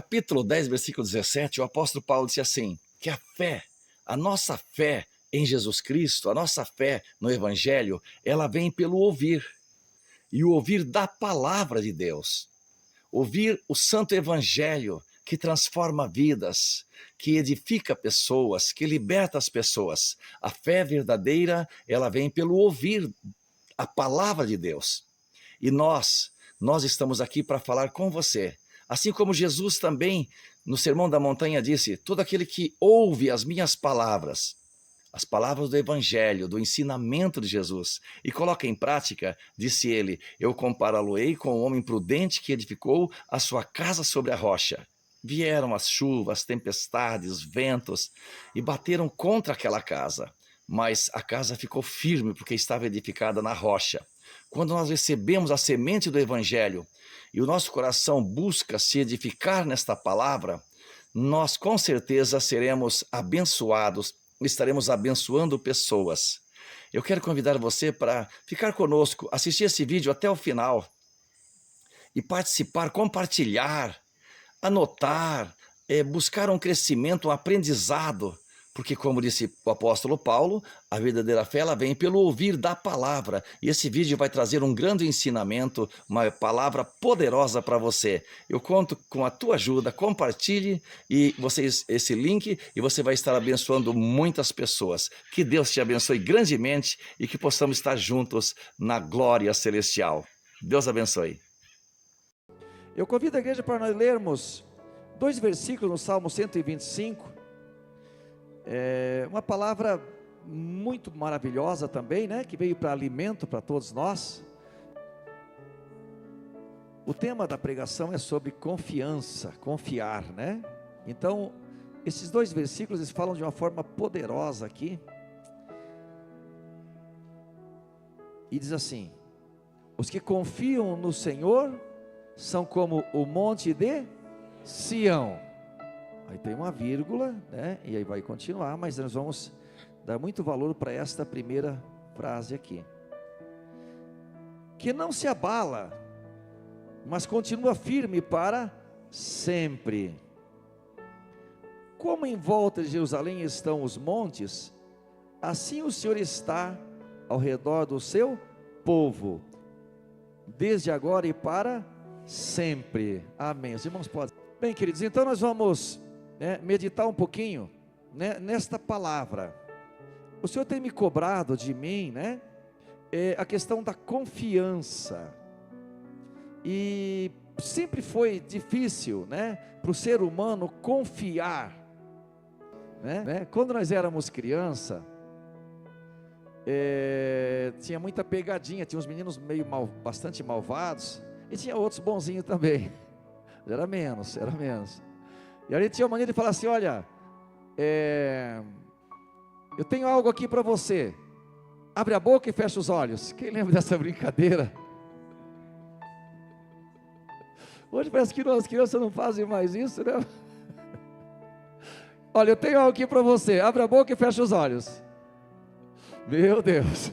capítulo 10, versículo 17, o apóstolo Paulo disse assim, que a nossa fé em Jesus Cristo, a nossa fé no Evangelho, ela vem pelo ouvir, e o ouvir da palavra de Deus. Ouvir o Santo Evangelho, que transforma vidas, que edifica pessoas, que liberta as pessoas. A fé verdadeira, ela vem pelo ouvir a palavra de Deus. E nós estamos aqui para falar com você. Assim como Jesus também, no Sermão da Montanha, disse, todo aquele que ouve as minhas palavras, as palavras do Evangelho, do ensinamento de Jesus, e coloca em prática, disse ele, eu compará-lo-ei com o homem prudente que edificou a sua casa sobre a rocha. Vieram as chuvas, tempestades, ventos, e bateram contra aquela casa, mas a casa ficou firme porque estava edificada na rocha. Quando nós recebemos a semente do Evangelho, e o nosso coração busca se edificar nesta palavra, nós com certeza seremos abençoados, estaremos abençoando pessoas. Eu quero convidar você para ficar conosco, assistir esse vídeo até o final e participar, compartilhar, anotar, buscar um crescimento, um aprendizado, porque como disse o apóstolo Paulo, a verdadeira fé ela vem pelo ouvir da palavra, e esse vídeo vai trazer um grande ensinamento, uma palavra poderosa para você. Eu conto com a tua ajuda, compartilhe esse link e você vai estar abençoando muitas pessoas. Que Deus te abençoe grandemente e que possamos estar juntos na glória celestial. Deus abençoe. Eu convido a igreja para nós lermos 2 versículos no Salmo 125, uma palavra muito maravilhosa também, né? Que veio para alimento para todos nós. O tema da pregação é sobre confiança, confiar, né? Então, esses 2 versículos eles falam de uma forma poderosa aqui. E diz assim: os que confiam no Senhor são como o monte de Sião. Aí tem uma vírgula, né? E aí vai continuar, mas nós vamos dar muito valor para esta primeira frase aqui. Que não se abala, mas continua firme para sempre. Como em volta de Jerusalém estão os montes, assim o Senhor está ao redor do seu povo, desde agora e para sempre. Amém. Os irmãos podem. Bem, queridos, então nós vamos meditar um pouquinho, nesta palavra. O Senhor tem me cobrado de mim, a questão da confiança. E sempre foi difícil, para o ser humano confiar, Quando nós éramos criança, tinha muita pegadinha, tinha uns meninos bastante malvados, e tinha outros bonzinhos também. Era menos. E a gente tinha a mania de falar assim: olha, eu tenho algo aqui para você, abre a boca e fecha os olhos. Quem lembra dessa brincadeira? Hoje parece que as crianças não fazem mais isso, né? Olha, eu tenho algo aqui para você, abre a boca e fecha os olhos. Meu Deus.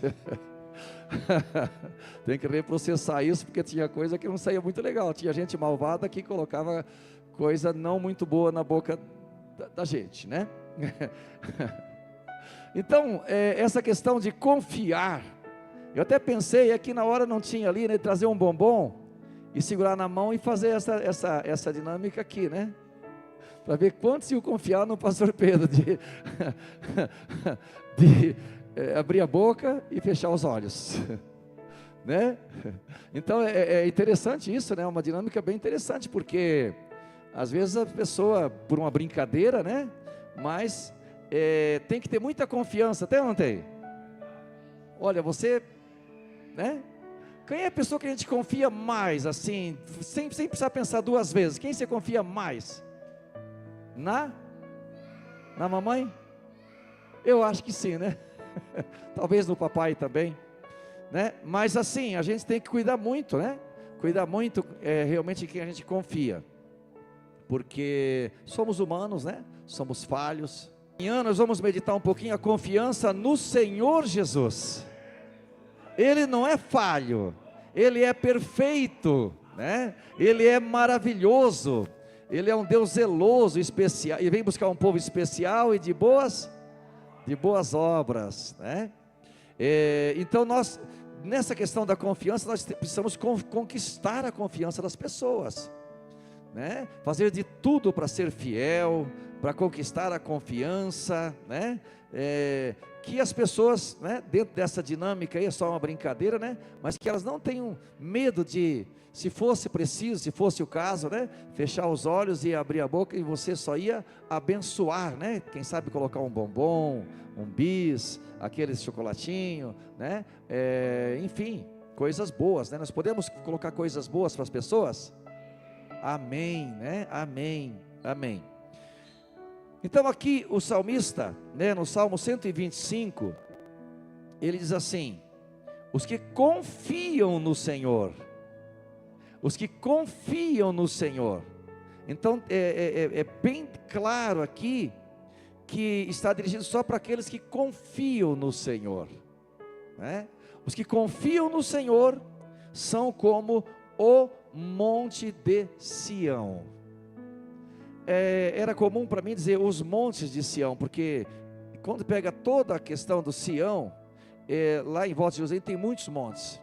Tem que reprocessar isso, porque tinha coisa que não saía muito legal. Tinha gente malvada que colocava coisa não muito boa na boca da gente, né? Então, essa questão de confiar, eu até pensei, aqui na hora não tinha ali, trazer um bombom e segurar na mão e fazer essa dinâmica aqui, para ver quantos iam confiar no pastor Pedro, de abrir a boca e fechar os olhos, Então é interessante isso, uma dinâmica bem interessante, porque às vezes a pessoa, por uma brincadeira, mas tem que ter muita confiança, até não tem? Olha, você, quem é a pessoa que a gente confia mais, assim, sem precisar pensar 2 vezes? Quem você confia mais? Na mamãe? Eu acho que sim, Talvez no papai também, Mas assim, a gente tem que cuidar muito, Cuidar muito realmente quem a gente confia, porque somos humanos, Somos falhos. Amanhã nós vamos meditar um pouquinho a confiança no Senhor Jesus. Ele não é falho, Ele é perfeito, Ele é maravilhoso. Ele é um Deus zeloso, especial, e vem buscar um povo especial e de boas obras, né? Então nós, nessa questão da confiança, nós precisamos conquistar a confiança das pessoas, né? Fazer de tudo para ser fiel, para conquistar a confiança, né? Que as pessoas, né, dentro dessa dinâmica aí, é só uma brincadeira, né? Mas que elas não tenham medo de, se fosse preciso, se fosse o caso, né, fechar os olhos e abrir a boca, e você só ia abençoar, né? Quem sabe colocar um bombom, um bis, aqueles chocolatinho, né? Enfim, coisas boas, né? Nós podemos colocar coisas boas para as pessoas? Amém, né? Amém, amém. Então aqui o salmista, né, no Salmo 125, ele diz assim: os que confiam no Senhor, os que confiam no Senhor. Então é bem claro aqui, que está dirigido só para aqueles que confiam no Senhor, né? Os que confiam no Senhor são como o monte de Sião. Era comum para mim dizer os montes de Sião, porque quando pega toda a questão do Sião, lá em volta de Jerusalém tem muitos montes.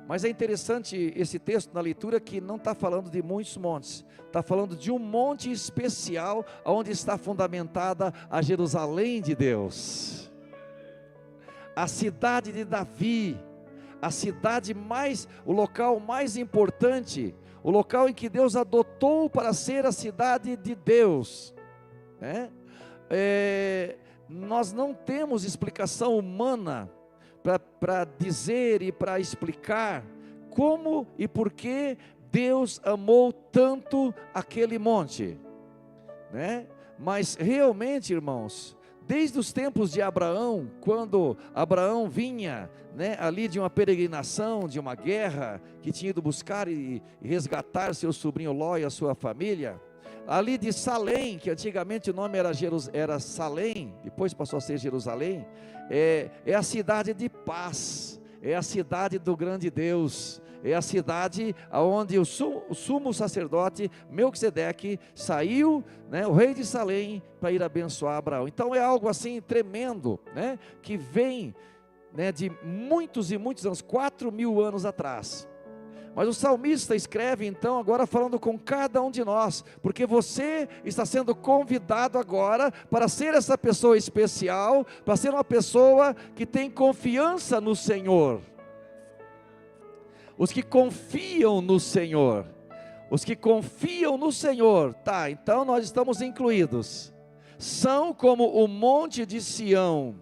Mas é interessante esse texto na leitura, que não está falando de muitos montes, está falando de um monte especial, onde está fundamentada a Jerusalém de Deus, a cidade de Davi, a cidade o local mais importante, o local em que Deus adotou para ser a cidade de Deus, né? Nós não temos explicação humana para dizer e para explicar como e por que Deus amou tanto aquele monte, né? Mas realmente, irmãos, desde os tempos de Abraão, quando Abraão vinha, né, ali de uma peregrinação, de uma guerra, que tinha ido buscar e resgatar seu sobrinho Ló e a sua família, ali de Salém, que antigamente o nome era Salém, depois passou a ser Jerusalém, é a cidade de paz, é a cidade do grande Deus, é a cidade onde o sumo sacerdote Melquisedeque saiu, né, o rei de Salém, para ir abençoar Abraão. Então é algo assim tremendo, né, que vem, né, de muitos e muitos anos, 4.000 anos atrás. Mas o salmista escreve então agora falando com cada um de nós, porque você está sendo convidado agora para ser essa pessoa especial, para ser uma pessoa que tem confiança no Senhor. Os que confiam no Senhor, os que confiam no Senhor, tá, então nós estamos incluídos, são como o monte de Sião.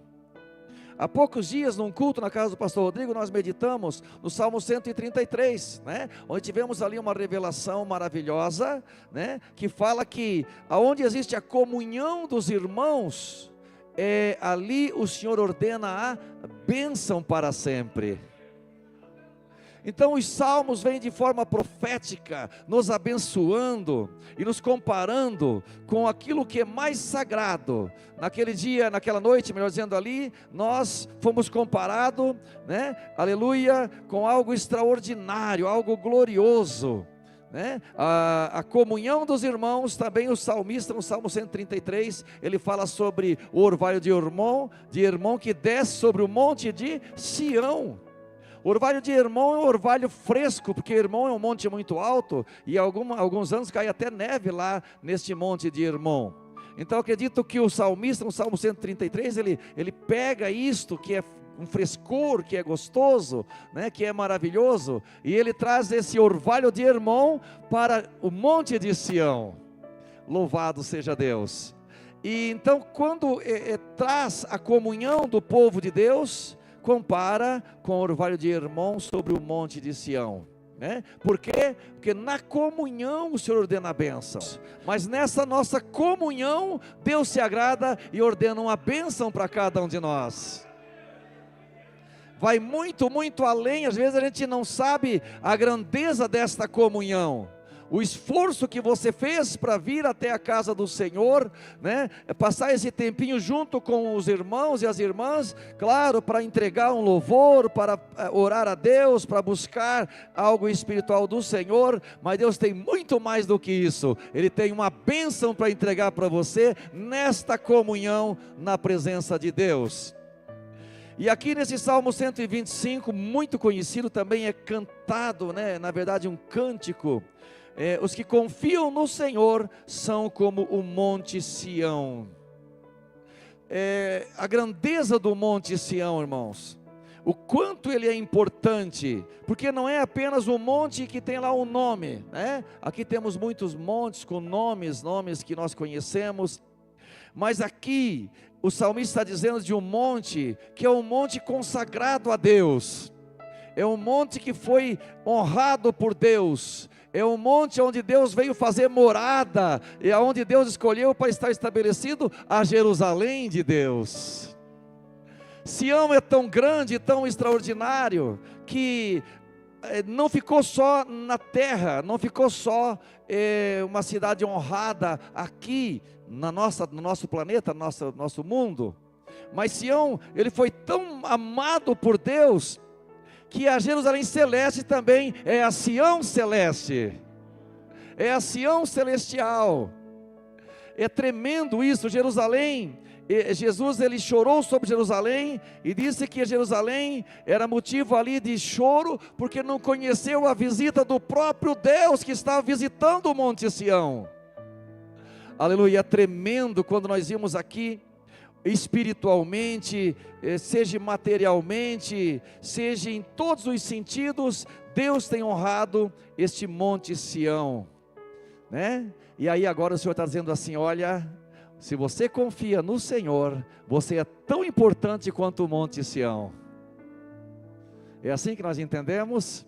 Há poucos dias, num culto na casa do pastor Rodrigo, nós meditamos no Salmo 133, né? Onde tivemos ali uma revelação maravilhosa, né? Que fala que aonde existe a comunhão dos irmãos, ali o Senhor ordena a bênção para sempre. Então os salmos vêm de forma profética, nos abençoando e nos comparando com aquilo que é mais sagrado. Naquele dia, naquela noite, melhor dizendo ali, nós fomos comparados, né, aleluia, com algo extraordinário, algo glorioso, né? A comunhão dos irmãos. Também o salmista no Salmo 133, ele fala sobre o orvalho de Hermon que desce sobre o monte de Sião. O orvalho de Hermon é um orvalho fresco, porque Hermon é um monte muito alto, e alguns anos cai até neve lá neste monte de Hermon. Então eu acredito que o salmista no Salmo 133, ele pega isto que é um frescor, que é gostoso, né, que é maravilhoso, e ele traz esse orvalho de Hermon para o monte de Sião. Louvado seja Deus. E então quando traz a comunhão do povo de Deus, compara com o orvalho de Hermon sobre o monte de Sião, né? Por quê? Porque na comunhão o Senhor ordena a bênção, mas nessa nossa comunhão Deus se agrada e ordena uma bênção para cada um de nós. Vai muito, muito além. Às vezes a gente não sabe a grandeza desta comunhão, o esforço que você fez para vir até a casa do Senhor, né? Passar esse tempinho junto com os irmãos e as irmãs, claro, para entregar um louvor, para orar a Deus, para buscar algo espiritual do Senhor, mas Deus tem muito mais do que isso. Ele tem uma bênção para entregar para você nesta comunhão na presença de Deus. E aqui nesse Salmo 125, muito conhecido, também é cantado, né? Na verdade um cântico. Os que confiam no Senhor são como o monte Sião. A grandeza do monte Sião, irmãos, o quanto ele é importante, porque não é apenas um monte que tem lá um nome, né? Aqui temos muitos montes com nomes que nós conhecemos, mas aqui o salmista está dizendo de um monte que é um monte consagrado a Deus, é um monte que foi honrado por Deus, é um monte onde Deus veio fazer morada, é onde Deus escolheu para estar estabelecido a Jerusalém de Deus. Sião é tão grande, tão extraordinário, que não ficou só na terra, não ficou só uma cidade honrada aqui no nosso planeta, nosso mundo, mas Sião, ele foi tão amado por Deus, que a Jerusalém celeste também é a Sião celeste, é a Sião celestial. É tremendo isso. Jerusalém, Jesus ele chorou sobre Jerusalém e disse que Jerusalém era motivo ali de choro, porque não conheceu a visita do próprio Deus que estava visitando o monte Sião. Aleluia, é tremendo quando nós vimos aqui, espiritualmente, seja materialmente, seja em todos os sentidos, Deus tem honrado este monte Sião, né? E aí agora o Senhor está dizendo assim: olha, se você confia no Senhor, você é tão importante quanto o monte Sião. É assim que nós entendemos?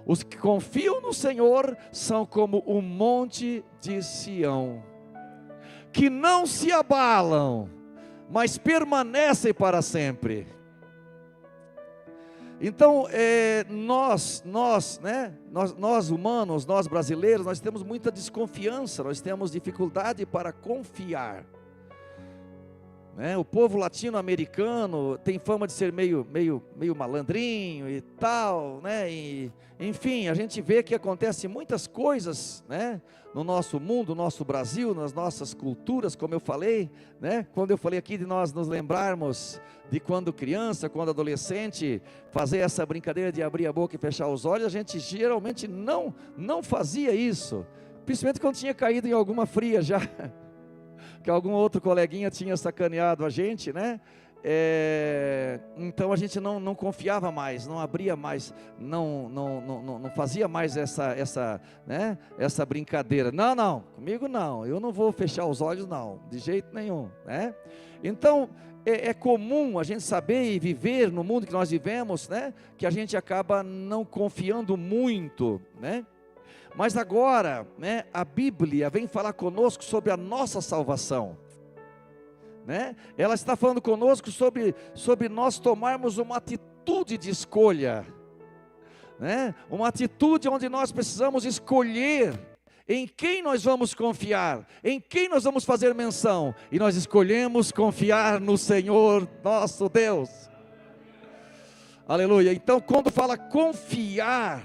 Os que confiam no Senhor são como o monte de Sião, que não se abalam, mas permanecem para sempre. Então, nós humanos, nós brasileiros, nós temos muita desconfiança, nós temos dificuldade para confiar, né? O povo latino-americano tem fama de ser meio malandrinho e tal, né? E, enfim, a gente vê que acontece muitas coisas, né? No nosso mundo, no nosso Brasil, nas nossas culturas, como eu falei, né? Quando eu falei aqui de nós nos lembrarmos de quando criança, quando adolescente, fazer essa brincadeira de abrir a boca e fechar os olhos, a gente geralmente não fazia isso, principalmente quando tinha caído em alguma fria já, que algum outro coleguinha tinha sacaneado a gente, né? Então a gente não confiava mais, não abria mais, não fazia mais essa brincadeira. Não, comigo não, eu não vou fechar os olhos não, de jeito nenhum, né? Então é comum a gente saber e viver no mundo que nós vivemos, né? Que a gente acaba não confiando muito, né? Mas agora, né, a Bíblia vem falar conosco sobre a nossa salvação, né? Ela está falando conosco sobre nós tomarmos uma atitude de escolha, né? Uma atitude onde nós precisamos escolher em quem nós vamos confiar, em quem nós vamos fazer menção, e nós escolhemos confiar no Senhor nosso Deus. Aleluia. Então, quando fala confiar,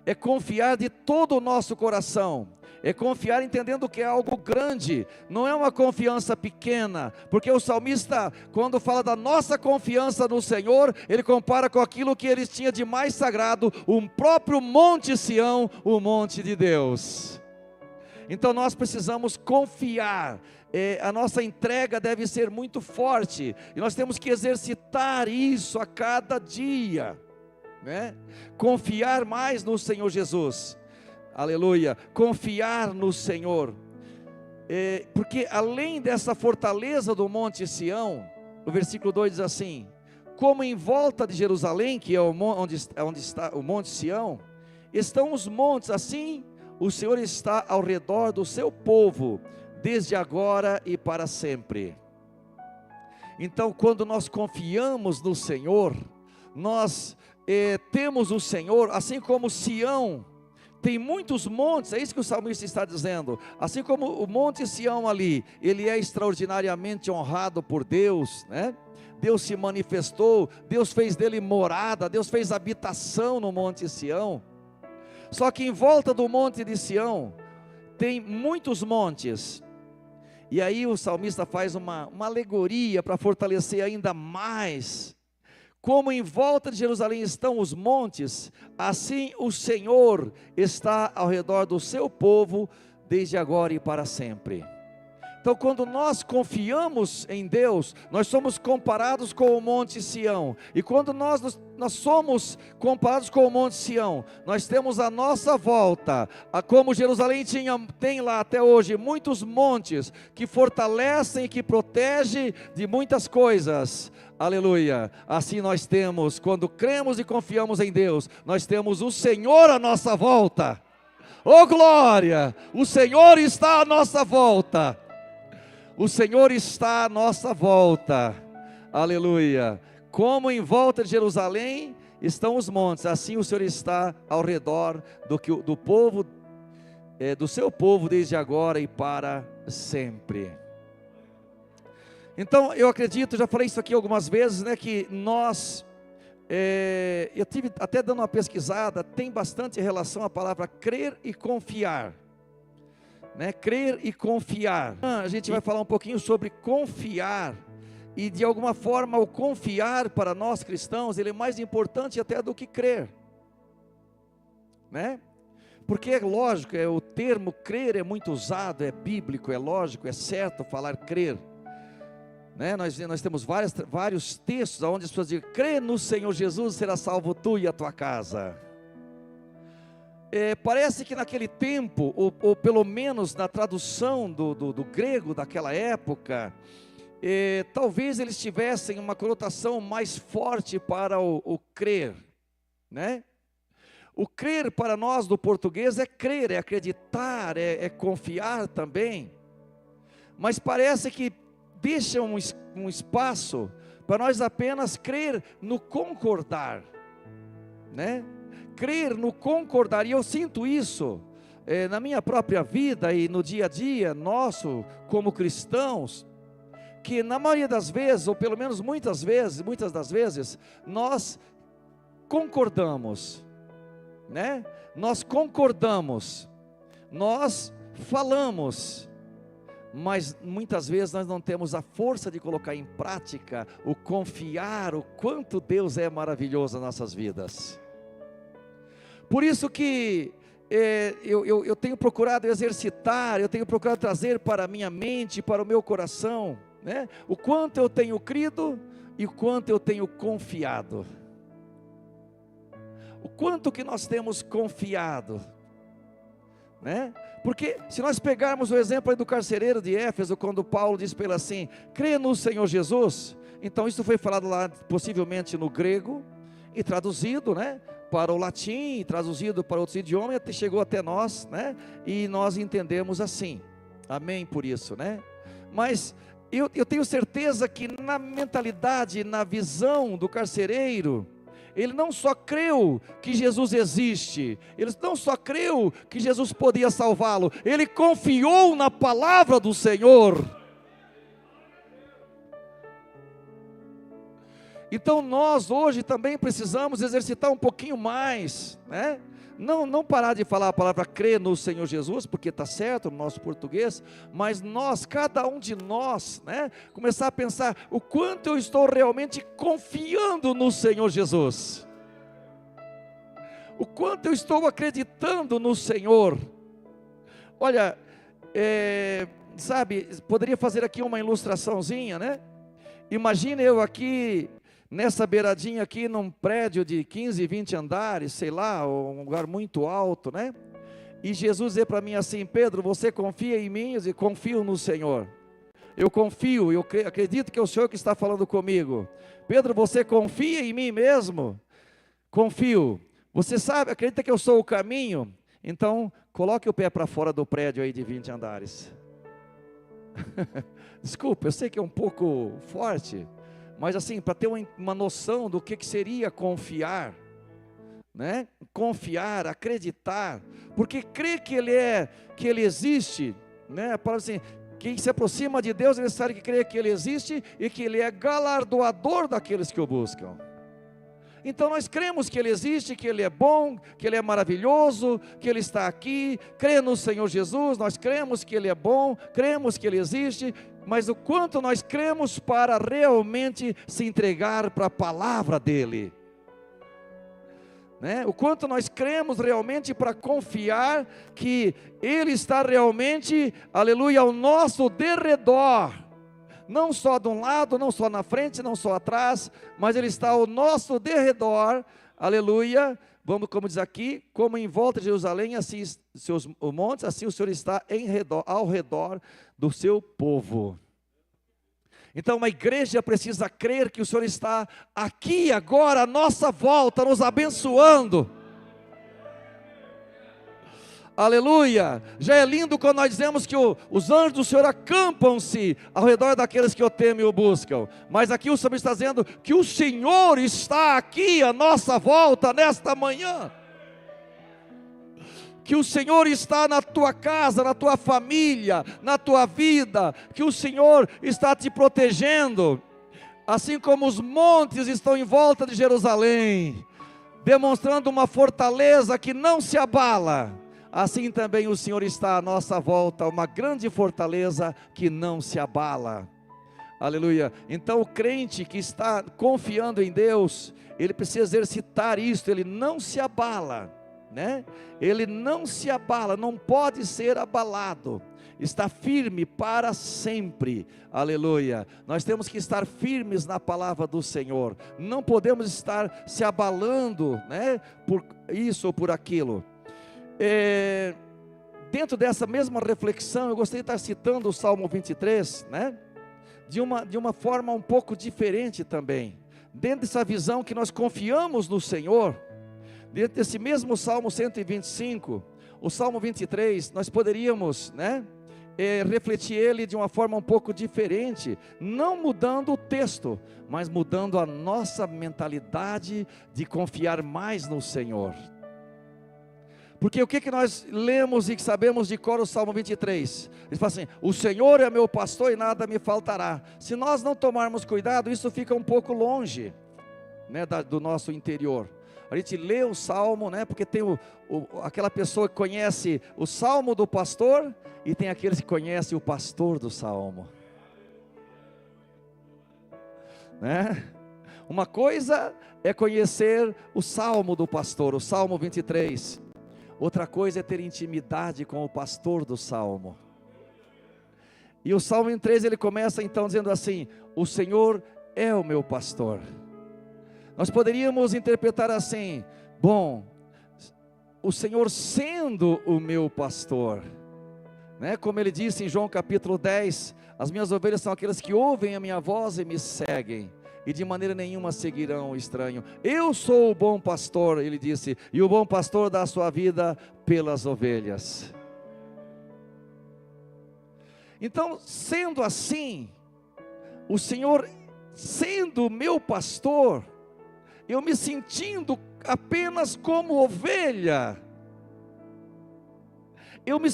é confiar de todo o nosso coração, é confiar entendendo que é algo grande, não é uma confiança pequena, porque o salmista, quando fala da nossa confiança no Senhor, ele compara com aquilo que ele tinha de mais sagrado, o próprio monte Sião, o monte de Deus. Então nós precisamos confiar, a nossa entrega deve ser muito forte, e nós temos que exercitar isso a cada dia, né? Confiar mais no Senhor Jesus, aleluia, confiar no Senhor, porque além dessa fortaleza do monte Sião, o versículo 2 diz assim: como em volta de Jerusalém, que é onde está o monte Sião, estão os montes, assim o Senhor está ao redor do seu povo, desde agora e para sempre. Então, quando nós confiamos no Senhor, nós temos o Senhor, assim como Sião tem muitos montes, é isso que o salmista está dizendo. Assim como o monte Sião ali, ele é extraordinariamente honrado por Deus, né? Deus se manifestou, Deus fez dele morada, Deus fez habitação no monte Sião. Só que em volta do monte de Sião, tem muitos montes. E aí o salmista faz uma alegoria para fortalecer ainda mais. Como em volta de Jerusalém estão os montes, assim o Senhor está ao redor do seu povo, desde agora e para sempre. Então, quando nós confiamos em Deus, nós somos comparados com o Monte Sião. E quando nós somos comparados com o Monte Sião, nós temos à nossa volta, como Jerusalém tem lá até hoje, muitos montes que fortalecem e que protegem de muitas coisas. Aleluia. Assim nós temos, quando cremos e confiamos em Deus, nós temos o Senhor à nossa volta. Oh glória! O Senhor está à nossa volta. O Senhor está à nossa volta, aleluia. Como em volta de Jerusalém estão os montes, assim o Senhor está ao redor do povo, do seu povo, desde agora e para sempre. Então eu acredito, já falei isso aqui algumas vezes, né, que nós, eu tive até dando uma pesquisada, tem bastante relação a palavra crer e confiar. Né? Crer e confiar. A gente vai falar um pouquinho sobre confiar, e de alguma forma o confiar para nós cristãos, ele é mais importante até do que crer, né? Porque é lógico, o termo crer é muito usado, é bíblico, é lógico, é certo falar crer, né? Nós temos vários textos onde as pessoas dizem: crê no Senhor Jesus, será salvo tu e a tua casa. Parece que naquele tempo, ou pelo menos na tradução do grego daquela época, talvez eles tivessem uma conotação mais forte para o crer, né? O crer para nós do português é crer, é acreditar, é confiar também, mas parece que deixa um espaço para nós apenas crer no concordar, né? Crer no concordar, e eu sinto isso na minha própria vida e no dia a dia nosso como cristãos, que na maioria das vezes, ou pelo menos muitas das vezes, nós concordamos, né? Nós concordamos, nós falamos, mas muitas vezes nós não temos a força de colocar em prática o confiar, o quanto Deus é maravilhoso nas nossas vidas. Por isso que eu tenho procurado exercitar, eu tenho procurado trazer para a minha mente, para o meu coração, né, o quanto eu tenho crido e o quanto eu tenho confiado. O quanto que nós temos confiado, né? Porque se nós pegarmos o exemplo aí do carcereiro de Éfeso, quando Paulo diz para ele assim: crê no Senhor Jesus. Então isso foi falado lá possivelmente no grego e traduzido, né, para o latim, traduzido para outros idiomas, até chegou até nós, né? E nós entendemos assim. Amém por isso, né? Mas eu tenho certeza que na mentalidade, na visão do carcereiro, ele não só creu que Jesus existe, ele não só creu que Jesus podia salvá-lo, ele confiou na palavra do Senhor. Então nós hoje também precisamos exercitar um pouquinho mais, né? Não parar de falar a palavra crer no Senhor Jesus, porque está certo no nosso português, mas nós, cada um de nós, né, começar a pensar o quanto eu estou realmente confiando no Senhor Jesus, o quanto eu estou acreditando no Senhor. Olha, sabe, poderia fazer aqui uma ilustraçãozinha, né? Imagine eu aqui, nessa beiradinha aqui, num prédio de 15, 20 andares, sei lá, um lugar muito alto, né? E Jesus dizer para mim assim: Pedro, você confia em mim? Eu digo: confio no Senhor. Eu confio, eu acredito que é o Senhor que está falando comigo. Pedro, você confia em mim mesmo? Confio. Você sabe, acredita que eu sou o caminho? Então, coloque o pé para fora do prédio aí de 20 andares. Desculpa, eu sei que é um pouco forte, mas assim, para ter uma noção do que seria confiar, né? Confiar, acreditar, porque crer que Ele existe, né? A palavra assim, quem se aproxima de Deus é necessário que creia que Ele existe e que Ele é galardoador daqueles que o buscam. Então nós cremos que Ele existe, que Ele é bom, que Ele é maravilhoso, que Ele está aqui, crê no Senhor Jesus, nós cremos que Ele é bom, cremos que Ele existe, mas o quanto nós cremos para realmente se entregar para a palavra dEle, né? O quanto nós cremos realmente para confiar que Ele está realmente, aleluia, ao nosso derredor, não só de um lado, não só na frente, não só atrás, mas Ele está ao nosso derredor, aleluia. Vamos, como diz aqui, como em volta de Jerusalém, assim seus montes, assim o Senhor está ao redor do seu povo. Então uma igreja precisa crer que o Senhor está aqui agora, à nossa volta, nos abençoando. Aleluia, já é lindo quando nós dizemos que os anjos do Senhor acampam-se ao redor daqueles que o temem e o buscam, mas aqui o Senhor está dizendo que o Senhor está aqui à nossa volta nesta manhã, que o Senhor está na tua casa, na tua família, na tua vida, que o Senhor está te protegendo, assim como os montes estão em volta de Jerusalém, demonstrando uma fortaleza que não se abala. Assim também o Senhor está à nossa volta, uma grande fortaleza que não se abala. Aleluia. Então o crente que está confiando em Deus, ele precisa exercitar isto, ele não se abala, né? Ele não se abala, não pode ser abalado, está firme para sempre. Aleluia. Nós temos que estar firmes na palavra do Senhor, não podemos estar se abalando, né? Por isso ou por aquilo. Dentro dessa mesma reflexão, eu gostaria de estar citando o Salmo 23, né? De uma forma um pouco diferente também, dentro dessa visão que nós confiamos no Senhor, dentro desse mesmo Salmo 125, o Salmo 23, nós poderíamos, né? Refletir ele de uma forma um pouco diferente, não mudando o texto, mas mudando a nossa mentalidade de confiar mais no Senhor. Porque o que nós lemos e sabemos de cor o Salmo 23? Ele fala assim: o Senhor é meu pastor e nada me faltará. Se nós não tomarmos cuidado, isso fica um pouco longe, né, do nosso interior. A gente lê o Salmo, né, porque tem aquela pessoa que conhece o Salmo do pastor, e tem aqueles que conhecem o pastor do Salmo, né? Uma coisa é conhecer o Salmo do pastor, o Salmo 23. Outra coisa é ter intimidade com o pastor do Salmo. E o Salmo 23 ele começa então dizendo assim: o Senhor é o meu pastor. Nós poderíamos interpretar assim: bom, o Senhor sendo o meu pastor, né? Como ele disse em João capítulo 10, as minhas ovelhas são aquelas que ouvem a minha voz e me seguem, e de maneira nenhuma seguirão o estranho. Eu sou o bom pastor, ele disse, e o bom pastor dá a sua vida pelas ovelhas. Então, sendo assim, o Senhor sendo meu pastor, eu me sentindo apenas como ovelha, e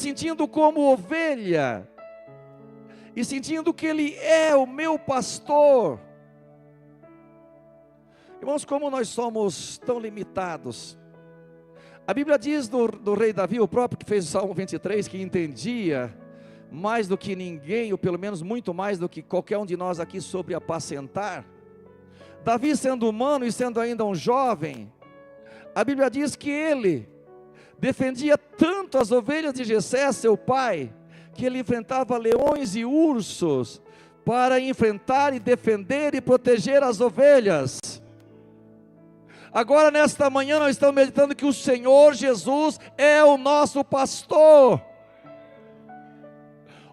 sentindo que Ele é o meu pastor. Irmãos, como nós somos tão limitados. A Bíblia diz do rei Davi, o próprio que fez o Salmo 23, que entendia mais do que ninguém, ou pelo menos muito mais do que qualquer um de nós aqui, sobre apacentar. Davi, sendo humano e sendo ainda um jovem, a Bíblia diz que ele defendia tanto as ovelhas de Jessé, seu pai, que ele enfrentava leões e ursos para enfrentar e defender e proteger as ovelhas. Agora nesta manhã nós estamos meditando que o Senhor Jesus é o nosso pastor.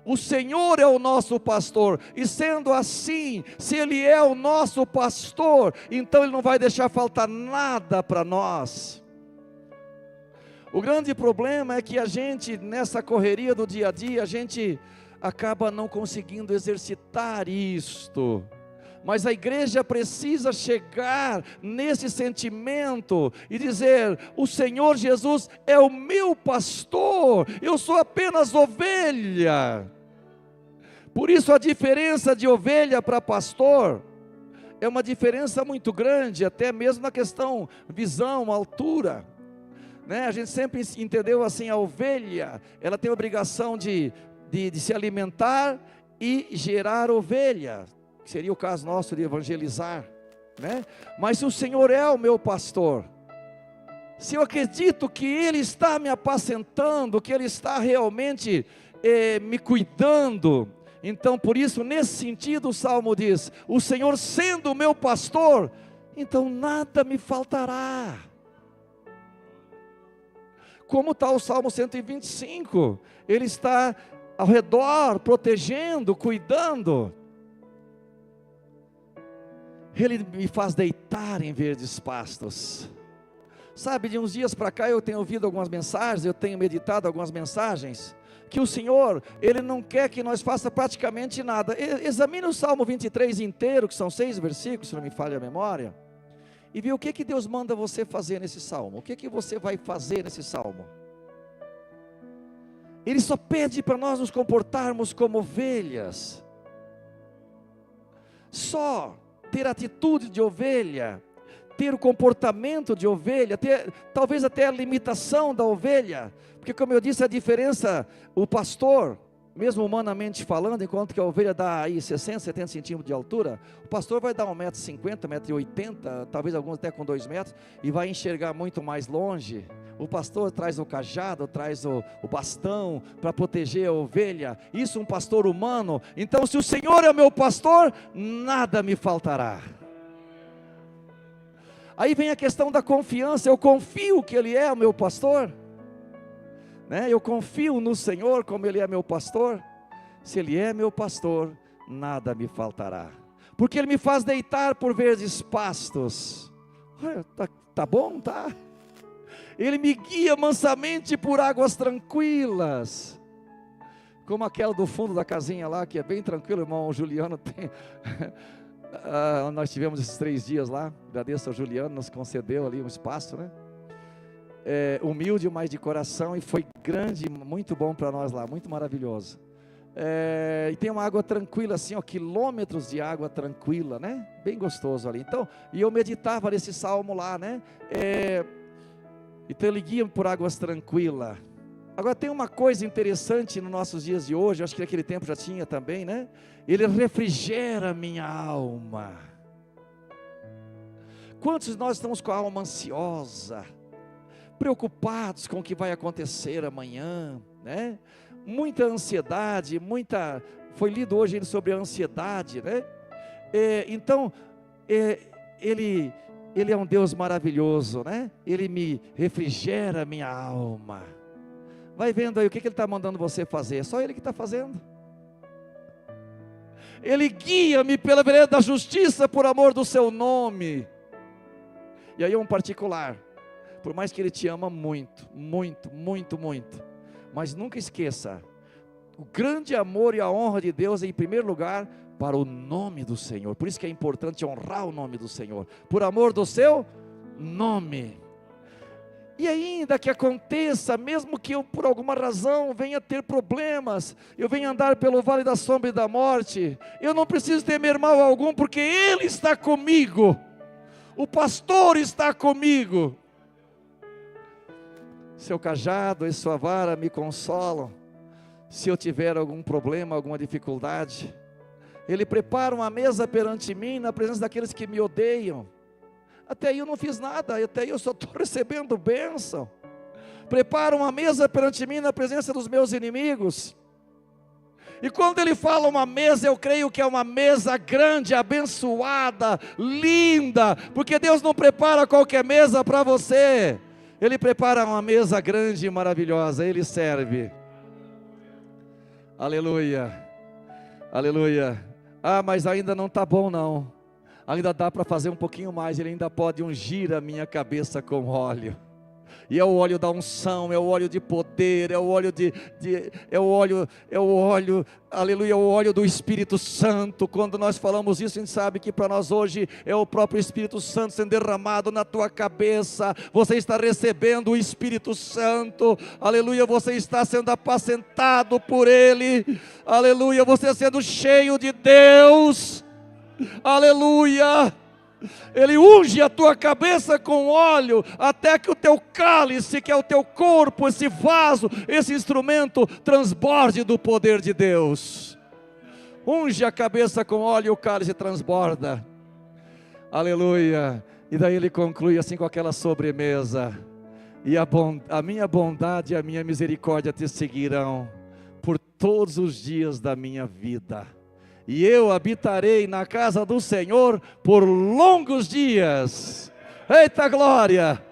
O Senhor é o nosso pastor, e sendo assim, se Ele é o nosso pastor, então Ele não vai deixar faltar nada para nós. O grande problema é que a gente, nessa correria do dia a dia, a gente acaba não conseguindo exercitar isto, Mas a igreja precisa chegar nesse sentimento e dizer: o Senhor Jesus é o meu pastor, eu sou apenas ovelha. Por isso a diferença de ovelha para pastor é uma diferença muito grande, até mesmo na questão visão, altura, né? A gente sempre entendeu assim: a ovelha, ela tem a obrigação de se alimentar e gerar ovelha, que seria o caso nosso de evangelizar, né? Mas se o Senhor é o meu pastor, se eu acredito que Ele está me apacentando, que Ele está realmente me cuidando, então por isso, nesse sentido, o Salmo diz: o Senhor sendo o meu pastor, então nada me faltará. Como está o Salmo 125, ele está ao redor, protegendo, cuidando. Ele me faz deitar em verdes pastos. Sabe, de uns dias para cá eu tenho ouvido algumas mensagens, eu tenho meditado algumas mensagens, que o Senhor, Ele não quer que nós faça praticamente nada. Examine o Salmo 23 inteiro, que são 6 versículos, se não me falha a memória, e vê o que Deus manda você fazer nesse Salmo. O que você vai fazer nesse Salmo? Ele só pede para nós nos comportarmos como ovelhas, só ter atitude de ovelha, ter o comportamento de ovelha, ter talvez até a limitação da ovelha, porque como eu disse, a diferença, o pastor, mesmo humanamente falando, enquanto que a ovelha dá aí 60, 70 centímetros de altura, o pastor vai dar 1,50 m, 1,80 m, talvez alguns até com 2 metros, e vai enxergar muito mais longe. O pastor traz o cajado, traz o bastão para proteger a ovelha. Isso um pastor humano. Então, se o Senhor é meu pastor, nada me faltará. Aí vem a questão da confiança. Eu confio que Ele é o meu pastor, né? Eu confio no Senhor como Ele é meu pastor. Se Ele é meu pastor, nada me faltará, porque Ele me faz deitar por verdes pastos. Olha, tá bom, tá? Ele me guia mansamente por águas tranquilas, como aquela do fundo da casinha lá, que é bem tranquilo. O irmão Juliano tem nós tivemos esses 3 dias lá. Agradeço ao Juliano, nos concedeu ali um espaço, né? Humilde, mas de coração, e foi grande, muito bom para nós lá, muito maravilhoso. E tem uma água tranquila assim, ó, quilômetros de água tranquila, né? Bem gostoso ali. Então, e eu meditava nesse salmo lá, né? Então ele guia por águas tranquilas. Agora tem uma coisa interessante nos nossos dias de hoje, acho que naquele tempo já tinha também, né? Ele refrigera minha alma. Quantos de nós estamos com a alma ansiosa, preocupados com o que vai acontecer amanhã, né? Muita ansiedade, foi lido hoje sobre a ansiedade, né? Então, Ele é um Deus maravilhoso, né? Ele me refrigera a minha alma. Vai vendo aí o que Ele está mandando você fazer. É só Ele que está fazendo. Ele guia-me pela vereda da justiça por amor do seu nome. E aí é um particular. Por mais que Ele te ama muito, muito, muito, muito, mas nunca esqueça, o grande amor e a honra de Deus é em primeiro lugar para o nome do Senhor. Por isso que é importante honrar o nome do Senhor, por amor do seu nome. E ainda que aconteça, mesmo que eu por alguma razão venha ter problemas, eu venha andar pelo vale da sombra e da morte, eu não preciso temer mal algum, porque Ele está comigo, o pastor está comigo. Seu cajado e sua vara me consolam. Se eu tiver algum problema, alguma dificuldade, Ele prepara uma mesa perante mim, na presença daqueles que me odeiam. Até aí eu não fiz nada, até aí eu só estou recebendo bênção. Prepara uma mesa perante mim, na presença dos meus inimigos. E quando Ele fala uma mesa, eu creio que é uma mesa grande, abençoada, linda, porque Deus não prepara qualquer mesa para você. Ele prepara uma mesa grande e maravilhosa, Ele serve. Aleluia, aleluia. Mas ainda não está bom não, ainda dá para fazer um pouquinho mais. Ele ainda pode ungir a minha cabeça com óleo. e é o óleo da unção, é o óleo de poder, é o óleo aleluia, é o óleo do Espírito Santo. Quando nós falamos isso, a gente sabe que para nós hoje é o próprio Espírito Santo sendo derramado na tua cabeça. Você está recebendo o Espírito Santo, aleluia, você está sendo apacentado por Ele, aleluia, você sendo cheio de Deus, aleluia. Ele unge a tua cabeça com óleo, até que o teu cálice, que é o teu corpo, esse vaso, esse instrumento, transborde do poder de Deus. Unge a cabeça com óleo e o cálice transborda. Aleluia. E daí ele conclui assim com aquela sobremesa: e a minha bondade e a minha misericórdia te seguirão por todos os dias da minha vida, e eu habitarei na casa do Senhor por longos dias. Eita glória!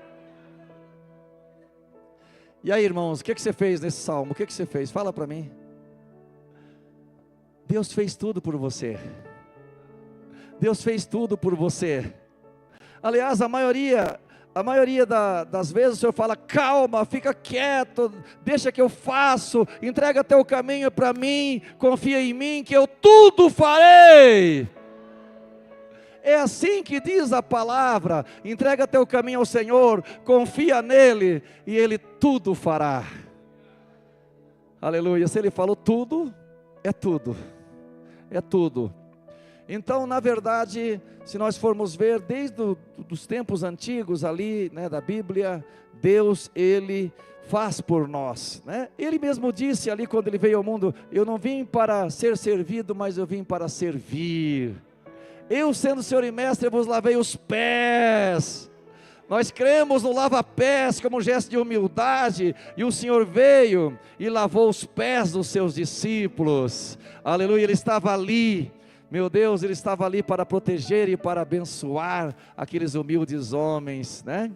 E aí, irmãos, o que você fez nesse salmo? O que você fez? Fala para mim. Deus fez tudo por você. Deus fez tudo por você. Aliás, a maioria das vezes o Senhor fala: calma, fica quieto, deixa que eu faço, entrega teu caminho para mim, confia em mim que eu tudo farei. É assim que diz a palavra: entrega teu caminho ao Senhor, confia nele e Ele tudo fará. Aleluia. Se Ele falou tudo, é tudo, é tudo. Então, na verdade, se nós formos ver desde os tempos antigos ali, né, da Bíblia, Deus, Ele faz por nós, né? Ele mesmo disse ali quando Ele veio ao mundo: eu não vim para ser servido, mas eu vim para servir. Eu, sendo Senhor e Mestre, vos lavei os pés. Nós cremos no lava-pés como um gesto de humildade, e o Senhor veio e lavou os pés dos seus discípulos. Aleluia, Ele estava ali. Meu Deus, Ele estava ali para proteger e para abençoar aqueles humildes homens, né?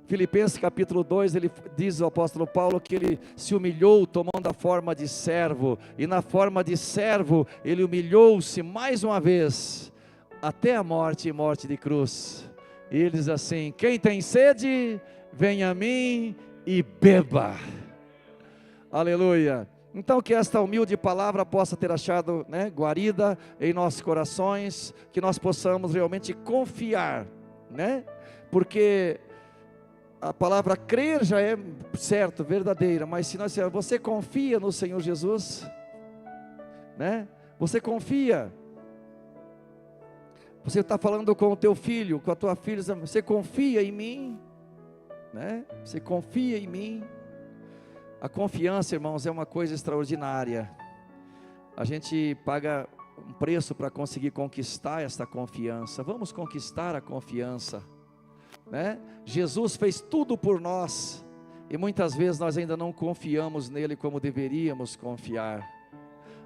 Filipenses capítulo 2, ele diz, o apóstolo Paulo, que ele se humilhou tomando a forma de servo, e na forma de servo, ele humilhou-se mais uma vez, até a morte e morte de cruz. E ele diz assim: quem tem sede, venha a mim e beba. Aleluia. Então que esta humilde palavra possa ter achado, né, guarida em nossos corações, que nós possamos realmente confiar, né, porque a palavra crer já é certo, verdadeira, mas se você confia no Senhor Jesus, né, você confia, você está falando com o teu filho, com a tua filha, você confia em mim, né, você confia em mim. A confiança, irmãos, é uma coisa extraordinária. A gente paga um preço para conseguir conquistar esta confiança. Vamos conquistar a confiança, né? Jesus fez tudo por nós, e muitas vezes nós ainda não confiamos nele como deveríamos confiar.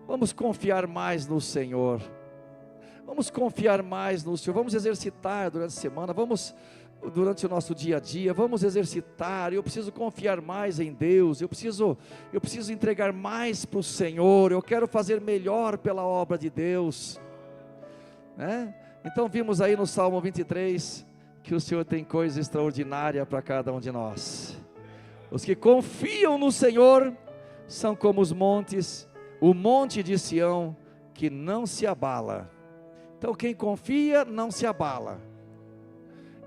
Vamos confiar mais no Senhor. Vamos confiar mais no Senhor. Vamos exercitar durante a semana, durante o nosso dia a dia, vamos exercitar. Eu preciso confiar mais em Deus, eu preciso entregar mais para o Senhor, eu quero fazer melhor pela obra de Deus, né? Então vimos aí no Salmo 23, que o Senhor tem coisa extraordinária para cada um de nós. Os que confiam no Senhor são como os montes, o monte de Sião, que não se abala. Então quem confia não se abala.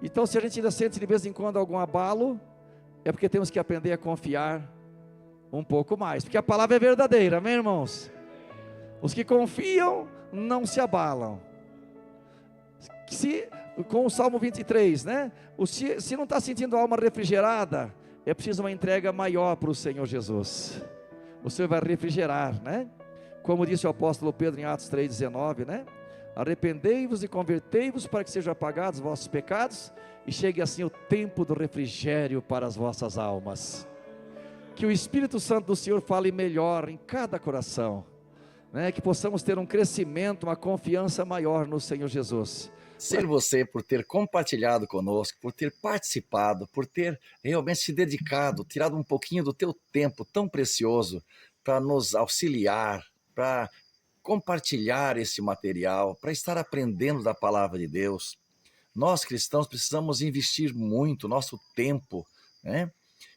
Então, se a gente ainda sente de vez em quando algum abalo, é porque temos que aprender a confiar um pouco mais, porque a palavra é verdadeira, amém, irmãos? Os que confiam não se abalam. Com o Salmo 23, né? Se não está sentindo a alma refrigerada, é preciso uma entrega maior para o Senhor Jesus. O Senhor vai refrigerar, né? Como disse o apóstolo Pedro em Atos 3,19, né? Arrependei-vos e convertei-vos para que sejam apagados os vossos pecados, e chegue assim o tempo do refrigério para as vossas almas. Que o Espírito Santo do Senhor fale melhor em cada coração, né? Que possamos ter um crescimento, uma confiança maior no Senhor Jesus. Ser você por ter compartilhado conosco, por ter participado, por ter realmente se dedicado, tirado um pouquinho do teu tempo tão precioso para nos auxiliar, para compartilhar esse material, para estar aprendendo da palavra de Deus. Nós cristãos precisamos investir muito nosso tempo, né,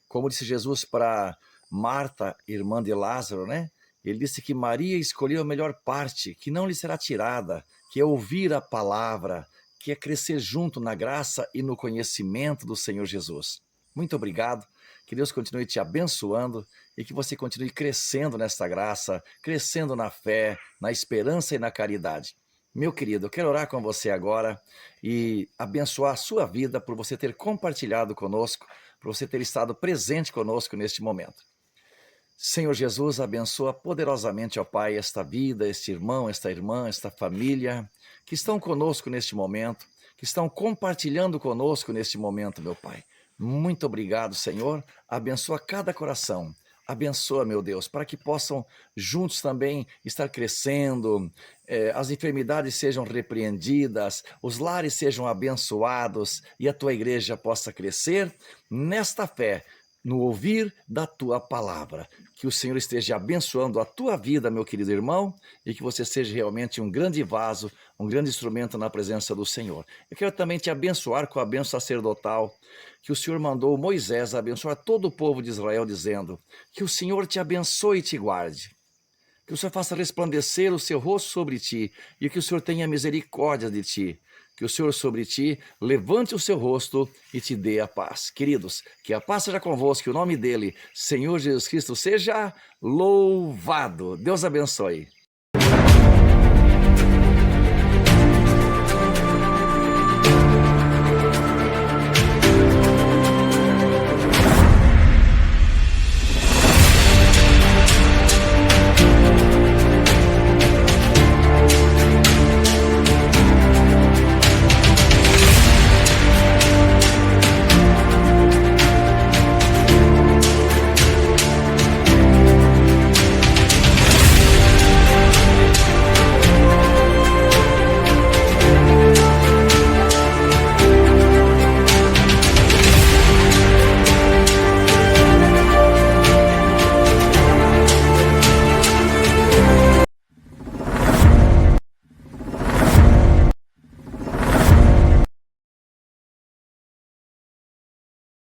Como disse Jesus para Marta, irmã de Lázaro, né? Ele disse que Maria escolheu a melhor parte, que não lhe será tirada, que é ouvir a palavra, que é crescer junto na graça e no conhecimento do Senhor Jesus. Muito obrigado, que Deus continue te abençoando e que você continue crescendo nesta graça, crescendo na fé, na esperança e na caridade. Meu querido, eu quero orar com você agora e abençoar a sua vida por você ter compartilhado conosco, por você ter estado presente conosco neste momento. Senhor Jesus, abençoa poderosamente, ó Pai, esta vida, este irmão, esta irmã, esta família, que estão conosco neste momento, que estão compartilhando conosco neste momento, meu Pai. Muito obrigado, Senhor. Abençoa cada coração. Abençoa, meu Deus, para que possam juntos também estar crescendo, as enfermidades sejam repreendidas, os lares sejam abençoados e a tua igreja possa crescer nesta fé, no ouvir da tua palavra. Que o Senhor esteja abençoando a tua vida, meu querido irmão, e que você seja realmente um grande vaso, um grande instrumento na presença do Senhor. Eu quero também te abençoar com a bênção sacerdotal, que o Senhor mandou Moisés abençoar todo o povo de Israel, dizendo: que o Senhor te abençoe e te guarde, que o Senhor faça resplandecer o seu rosto sobre ti, e que o Senhor tenha misericórdia de ti, que o Senhor sobre ti levante o seu rosto e te dê a paz. Queridos, que a paz seja convosco, que o nome dele, Senhor Jesus Cristo, seja louvado. Deus abençoe.